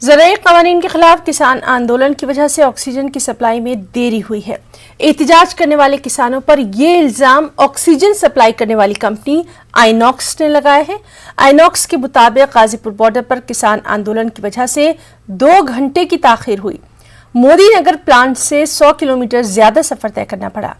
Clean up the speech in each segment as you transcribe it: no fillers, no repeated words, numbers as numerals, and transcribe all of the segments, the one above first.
ज़राई क़वानीन के खिलाफ किसान आंदोलन की वजह से ऑक्सीजन की सप्लाई में देरी हुई है। एहतजाज करने वाले किसानों पर ये इल्जाम ऑक्सीजन सप्लाई करने वाली कंपनी आइनॉक्स ने लगाया है। आइनॉक्स के मुताबिक गाजीपुर बॉर्डर पर किसान आंदोलन की वजह से 2 घंटे की ताखीर हुई। मोदी नगर प्लांट से 100 किलोमीटर ज्यादा सफर तय करना पड़ा।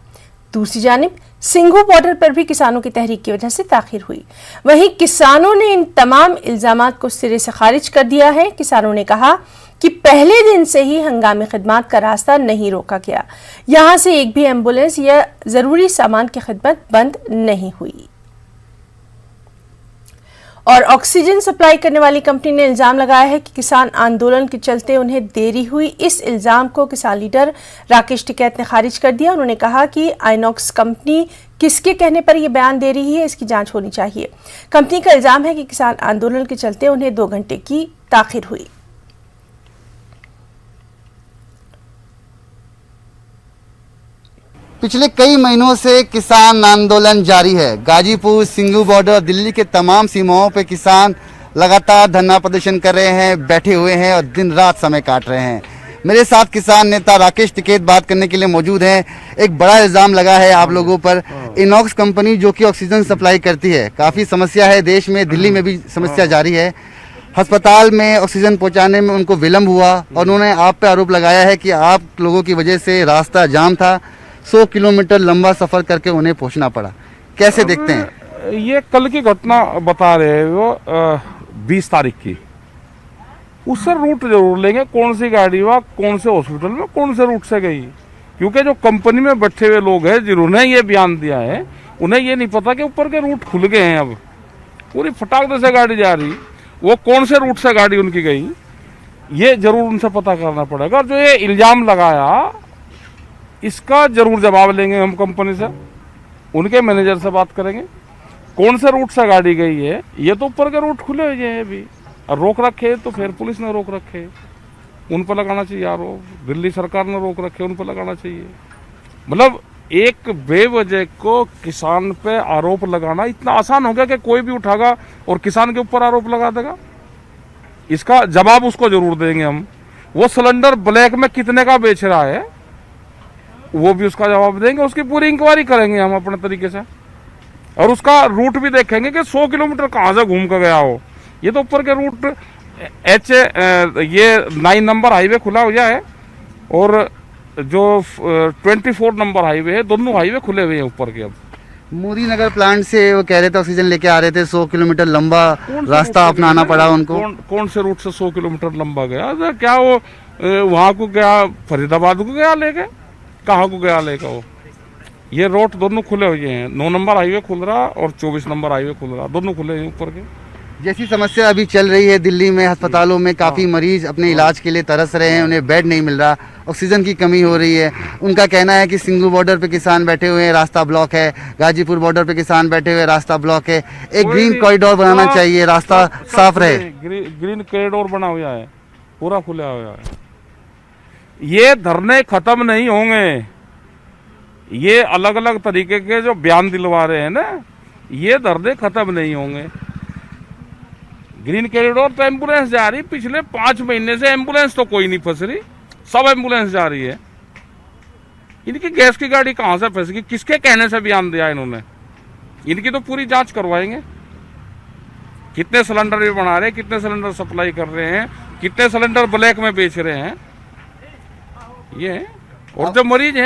दूसरी जानिब सिंघू बॉर्डर पर भी किसानों की तहरीक की वजह से ताखीर हुई। वहीं किसानों ने इन तमाम इल्जामात को सिरे से खारिज कर दिया है। किसानों ने कहा कि पहले दिन से ही हंगामी खिदमत का रास्ता नहीं रोका गया। यहां से एक भी एम्बुलेंस या जरूरी सामान की खिदमत बंद नहीं हुई। और ऑक्सीजन सप्लाई करने वाली कंपनी ने इल्जाम लगाया है कि किसान आंदोलन के चलते उन्हें देरी हुई। इस इल्जाम को किसान लीडर राकेश टिकैत ने खारिज कर दिया। उन्होंने कहा कि आइनॉक्स कंपनी किसके कहने पर यह बयान दे रही है, इसकी जांच होनी चाहिए। कंपनी का इल्जाम है कि किसान आंदोलन के चलते उन्हें 2 घंटे की ताखीर हुई। पिछले कई महीनों से किसान आंदोलन जारी है। गाजीपुर, सिंघू बॉर्डर, दिल्ली के तमाम सीमाओं पे किसान लगातार धरना प्रदर्शन कर रहे हैं, बैठे हुए हैं और दिन रात समय काट रहे हैं। मेरे साथ किसान नेता राकेश टिकैत बात करने के लिए मौजूद हैं। एक बड़ा इल्जाम लगा है आप लोगों पर। आइनॉक्स कंपनी जो कि ऑक्सीजन सप्लाई करती है, काफ़ी समस्या है देश में, दिल्ली में भी समस्या जारी है। अस्पताल में ऑक्सीजन पहुँचाने में उनको विलम्ब हुआ और उन्होंने आप पे आरोप लगाया है कि आप लोगों की वजह से रास्ता जाम था, 100 किलोमीटर लंबा सफर करके उन्हें पहुंचना पड़ा। कैसे देखते हैं? ये कल की घटना बता रहे हैं वो 20 तारीख की। उससे रूट जरूर लेंगे, कौन सी गाड़ी हुआ, कौन से हॉस्पिटल में, कौन से रूट से गई। क्योंकि जो कंपनी में बैठे हुए लोग हैं जिन्होंने ये बयान दिया है, उन्हें ये नहीं पता कि ऊपर के रूट खुल गए हैं। अब पूरी फटाक से गाड़ी जा रही, वो कौन से रूट से गाड़ी उनकी गई, ये जरूर उनसे पता करना पड़ेगा। और जो ये इल्जाम लगाया, इसका जरूर जवाब लेंगे हम कंपनी से, उनके मैनेजर से बात करेंगे कौन से रूट से गाड़ी गई है। ये तो ऊपर के रूट खुले हुए हैं अभी, और रोक रखे तो फिर पुलिस ने रोक रखे, उन पर लगाना चाहिए आरोप। दिल्ली सरकार ने रोक रखे, उन पर लगाना चाहिए। मतलब एक बेवजह को किसान पे आरोप लगाना इतना आसान हो गया कि कोई भी उठागा और किसान के ऊपर आरोप लगा देगा। इसका जवाब उसको जरूर देंगे हम। वो सिलेंडर ब्लैक में कितने का बेच रहा है, वो भी उसका जवाब देंगे। उसकी पूरी इंक्वायरी करेंगे हम अपने तरीके से, और उसका रूट भी देखेंगे कि 100 किलोमीटर कहाँ से घूम कर गया हो। ये तो ऊपर के रूट ये 9 नंबर हाईवे खुला हुआ है और जो 24 नंबर हाईवे है, दोनों हाईवे खुले हुए हैं ऊपर के। अब मोदी नगर प्लांट से वो कह रहे थे ऑक्सीजन लेके आ रहे थे, 100 किलोमीटर लंबा रास्ता अपनाना पड़ा उनको। कौन से रूट से 100 किलोमीटर लंबा गया? क्या वो वहाँ को गया, फरीदाबाद को गया लेके, कहाँ को गया लेकर? वो ये रोड दोनों खुले हुए हैं। 9 नंबर हाईवे खुल रहा और 24 नंबर हाईवे खुल रहा, दोनों खुले हैं ऊपर के। जैसी समस्या अभी चल रही है दिल्ली में, अस्पतालों में काफ़ी मरीज अपने इलाज के लिए तरस रहे हैं, उन्हें बेड नहीं मिल रहा, ऑक्सीजन की कमी हो रही है। उनका कहना है कि सिंघू बॉर्डर पे किसान बैठे हुए हैं, रास्ता ब्लॉक है। गाजीपुर बॉर्डर पे किसान बैठे हुए, रास्ता ब्लॉक है। एक ग्रीन कॉरिडोर बनाना चाहिए, रास्ता साफ रहे। ग्रीन कॉरिडोर बना हुआ है, पूरा खुला हुआ है। ये धरने खत्म नहीं होंगे। ये अलग अलग तरीके के जो बयान दिलवा रहे हैं ना, ये धरने खत्म नहीं होंगे। ग्रीन कॉरिडोर तो एम्बुलेंस जा रही, पिछले 5 महीने से एम्बुलेंस तो कोई नहीं फंस रही, सब एम्बुलेंस जा रही है। इनकी गैस की गाड़ी कहां से फंस गई, किसके कहने से बयान दिया इन्होंने? इनकी तो पूरी जांच करवाएंगे। कितने सिलेंडर भी बना रहे हैं, कितने सिलेंडर सप्लाई कर रहे हैं, कितने सिलेंडर ब्लैक में बेच रहे हैं ये। और जो मरीज हैं